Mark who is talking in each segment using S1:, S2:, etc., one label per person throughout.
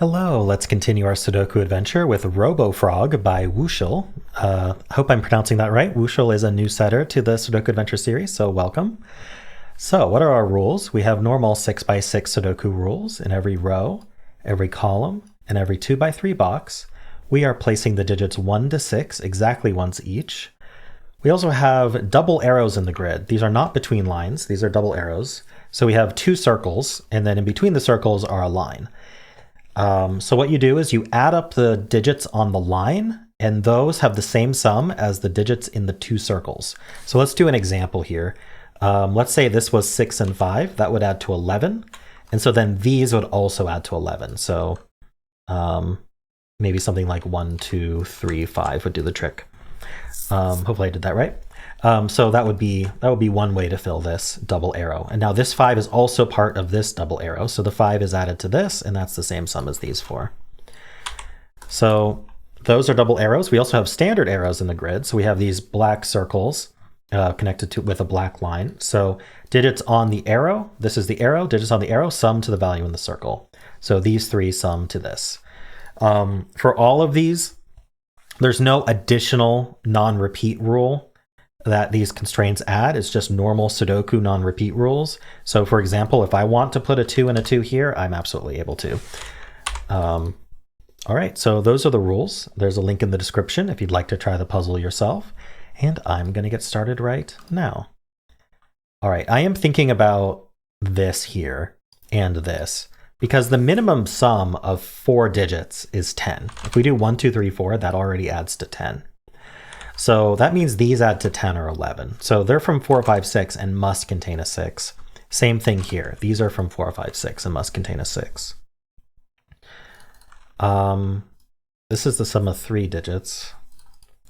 S1: Hello, let's continue our Sudoku adventure with Robo-Frog by Wuschel. I hope I'm pronouncing that right. Wuschel is a new setter to the Sudoku Adventure series, so welcome. So what are our rules? We have normal 6x6 Sudoku rules in every row, every column, and every 2x3 box. We are placing the digits 1 to 6 exactly once each. We also have double arrows in the grid. These are not between lines, these are double arrows. So we have two circles, and then in between the circles are a line. So what you do is you add up the digits on the line, and those have the same sum as the digits in the two circles. So let's do an example here. Let's say this was 6 and 5. That would add to 11. And so then these would also add to 11. So maybe something like 1, 2, 3, 5 would do the trick. Hopefully I did that right. So that would be one way to fill this double arrow. And now this 5 is also part of this double arrow. So the 5 is added to this, and that's the same sum as these 4. So those are double arrows. We also have standard arrows in the grid. So we have these black circles connected with a black line. So digits on the arrow, this is the arrow, digits on the arrow sum to the value in the circle. So these 3 sum to this. For all of these, there's no additional non-repeat rule that these constraints add. It's just normal Sudoku non-repeat rules. So for example, if I want to put a 2 and a 2 here, I'm absolutely able to. All right, so those are the rules. There's a link in the description if you'd like to try the puzzle yourself. And I'm going to get started right now. All right, I am thinking about this here and this, because the minimum sum of 4 digits is 10. If we do 1, 2, 3, 4, that already adds to 10. So that means these add to 10 or 11. So they're from 4, 5, 6 and must contain a 6. Same thing here. These are from 4, 5, 6 and must contain a 6. This is the sum of 3 digits.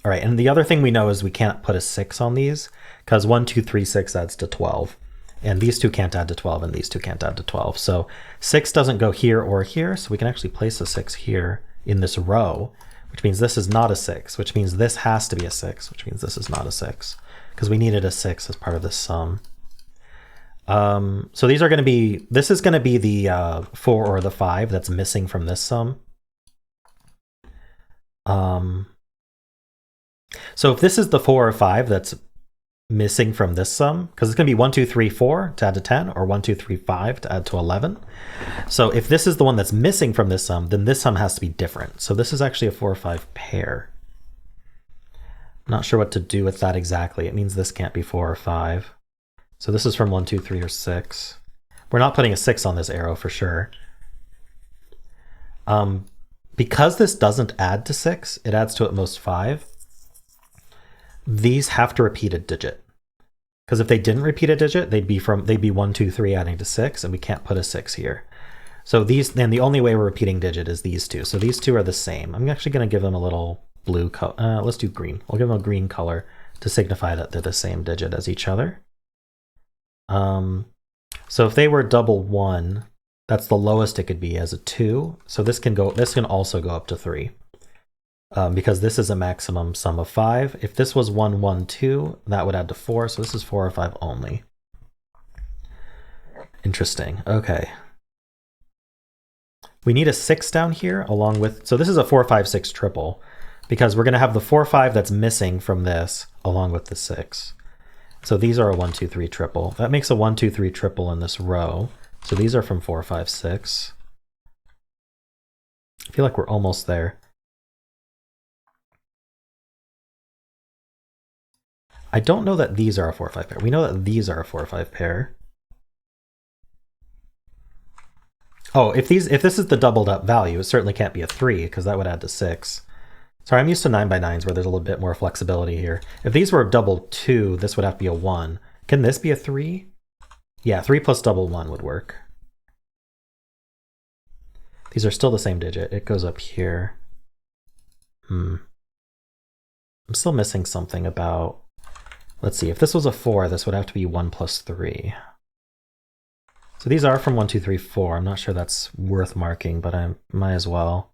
S1: All right, and the other thing we know is we can't put a 6 on these, because 1, 2, 3, 6 adds to 12. And these two can't add to 12, and these two can't add to 12. So 6 doesn't go here or here, so we can actually place a 6 here in this row, which means this is not a 6, which means this has to be a 6, which means this is not a 6, because we needed a 6 as part of this sum. So these are going to be, this is going to be the 4 or the 5 that's missing from this sum. So if this is the 4 or 5 that's missing from this sum, because it's going to be 1, 2, 3, 4 to add to 10, or 1, 2, 3, 5 to add to 11. So if this is the one that's missing from this sum, then this sum has to be different. So this is actually a 4 or 5 pair. I'm not sure what to do with that exactly. It means this can't be 4 or 5. So this is from 1, 2, 3, or 6. We're not putting a 6 on this arrow for sure. Because this doesn't add to 6, it adds to at most 5. These have to repeat a digit, because if they didn't repeat a digit, they'd be 1, 2, 3 adding to 6, and we can't put a 6 here. So these, then the only way we're repeating digit is these two. So these two are the same. I'm actually going to give them a little blue color. Let's do green. We'll give them a green color to signify that they're the same digit as each other. So if they were double 1, that's the lowest it could be as a 2. So this can also go up to 3. Because this is a maximum sum of 5. If this was 1, 1, 2, that would add to 4. So this is 4 or 5 only. Interesting. Okay. We need a 6 down here along with, so this is a 4, 5, 6 triple, because we're going to have the 4, 5 that's missing from this along with the 6. So these are a 1, 2, 3 triple. That makes a 1, 2, 3 triple in this row. So these are from 4, 5, 6. I feel like we're almost there. I don't know that these are a 4 or 5 pair. We know that these are a 4 or 5 pair. Oh, if this is the doubled up value, it certainly can't be a 3, because that would add to 6. Sorry, I'm used to 9x9s where there's a little bit more flexibility here. If these were double 2, this would have to be a 1. Can this be a 3? Yeah, 3 plus double 1 would work. These are still the same digit. It goes up here. I'm still missing something about... Let's see, if this was a 4, this would have to be 1 plus 3. So these are from 1, 2, 3, 4. I'm not sure that's worth marking, but I might as well.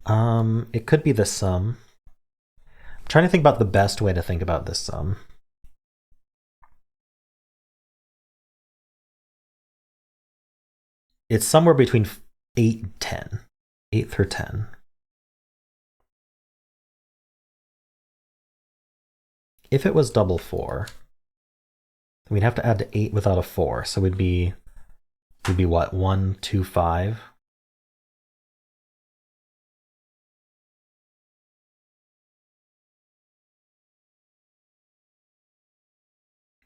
S1: It could be the sum. I'm trying to think about the best way to think about this sum. It's somewhere between 8 and 10. 8 through 10. If it was double 4, we'd have to add to 8 without a 4. So we'd be what? 1, 2, 5.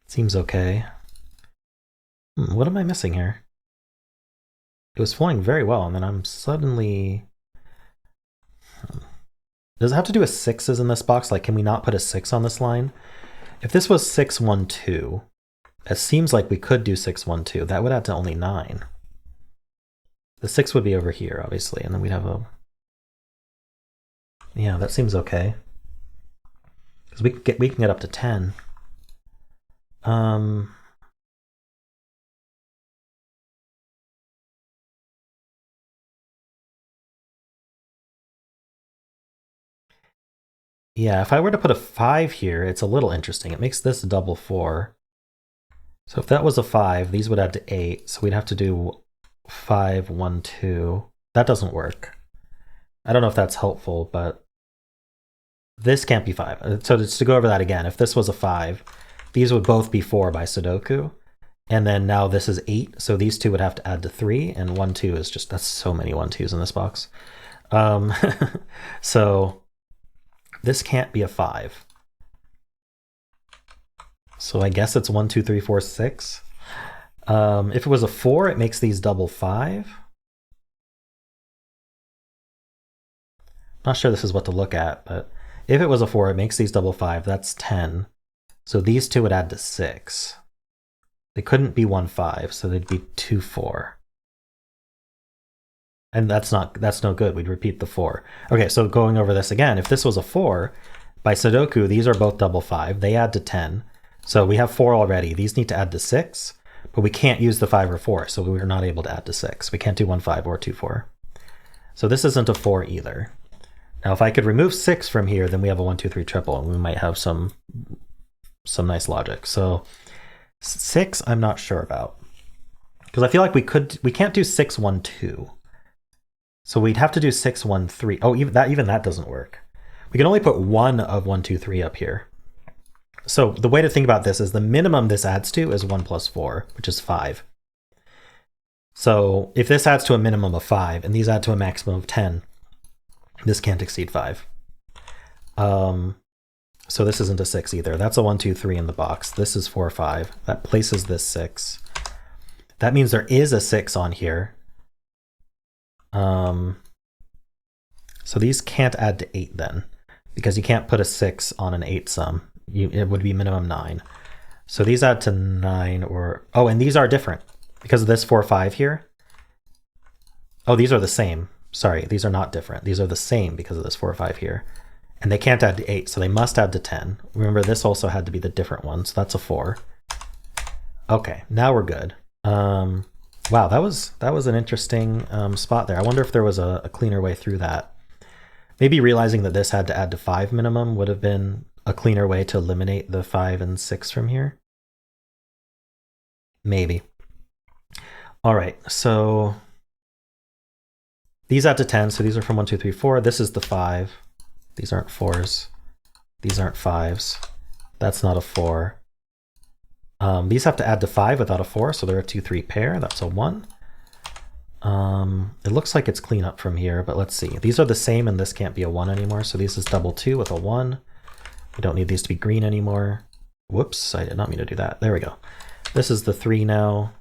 S1: Seems okay. What am I missing here? It was flowing very well, and then I'm suddenly... Does it have to do with 6s in this box? Like, can we not put a 6 on this line? If this was 6, 1, 2, it seems like we could do 6, 1, 2. That would add to only 9. The 6 would be over here, obviously, and then we'd have a... Yeah, that seems okay. Because we can get up to 10. Yeah, if I were to put a 5 here, it's a little interesting. It makes this a double 4. So if that was a 5, these would add to 8. So we'd have to do 5, 1, 2. That doesn't work. I don't know if that's helpful, but this can't be 5. So just to go over that again, if this was a 5, these would both be 4 by Sudoku. And then now this is 8, so these two would have to add to 3, and 1, 2 is just, that's so many 1, 2s in this box. So this can't be a 5. So I guess it's 1, 2, 3, 4, 6. If it was a 4, it makes these double 5. Not sure this is what to look at, but if it was a 4, it makes these double 5. That's 10. So these two would add to 6. They couldn't be 1, 5, so they'd be 2, 4. And that's no good. We'd repeat the 4. Okay, so going over this again, if this was a 4, by Sudoku, these are both double 5. They add to 10. So we have 4 already. These need to add to 6, but we can't use the 5 or 4, so we're not able to add to 6. We can't do 1, 5 or 2, 4. So this isn't a 4 either. Now, if I could remove 6 from here, then we have a 1, 2, 3 triple, and we might have some nice logic. So 6, I'm not sure about, because I feel like we can't do 6, 1, 2. So we'd have to do 6, 1, 3. Oh, even that doesn't work. We can only put 1 of 1, 2, 3 up here. So the way to think about this is the minimum this adds to is 1 plus 4, which is 5. So if this adds to a minimum of 5 and these add to a maximum of 10, this can't exceed 5. So this isn't a 6 either. That's a 1, 2, 3 in the box. This is 4, 5. That places this 6. That means there is a 6 on here. So these can't add to 8 then, because you can't put a 6 on an 8 sum. It would be minimum 9. So these add to 9 or... Oh, and these are different because of this 4, 5 here. Oh, these are the same. Sorry, these are not different. These are the same because of this 4, 5 here. And they can't add to 8, so they must add to 10. Remember, this also had to be the different one, so that's a 4. Okay, now we're good. Wow, that was an interesting spot there. I wonder if there was a cleaner way through that. Maybe realizing that this had to add to 5 minimum would have been a cleaner way to eliminate the 5 and 6 from here. Maybe. All right, so these add to 10, so these are from 1, 2, 3, 4. This is the 5. These aren't 4s. These aren't 5s. That's not a 4. These have to add to 5 without a 4, so they're a 2, 3 pair. That's a 1. It looks like it's clean up from here, but let's see. These are the same, and this can't be a 1 anymore, so this is double 2 with a 1. We don't need these to be green anymore. Whoops, I did not mean to do that. There we go. This is the 3 now.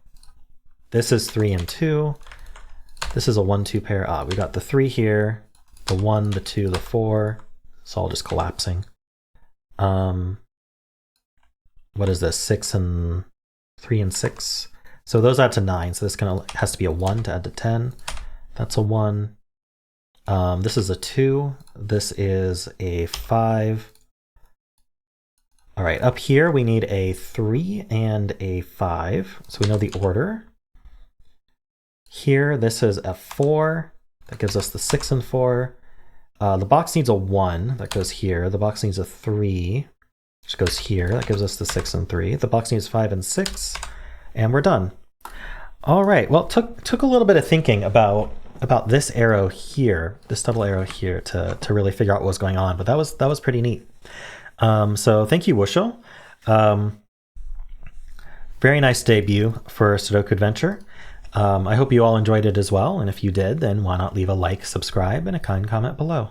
S1: This is 3 and 2. This is a 1, 2 pair. We got the 3 here, the 1, the 2, the 4. It's all just collapsing. What is this? 6 and 3 and 6. So those add to 9. So this has to be a 1 to add to 10. That's a 1. This is a 2. This is a 5. All right, up here we need a 3 and a 5. So we know the order. Here, this is a 4. That gives us the 6 and 4. The box needs a 1, that goes here. The box needs a 3, which goes here. That gives us the 6 and 3. The box needs 5 and 6, and we're done. All right, well, took a little bit of thinking about this arrow here, this double arrow here, to really figure out what was going on, but that was pretty neat. So thank you, Wuschel. Very nice debut for Sudoku Adventure. I hope you all enjoyed it as well, and if you did, then why not leave a like, subscribe, and a kind comment below.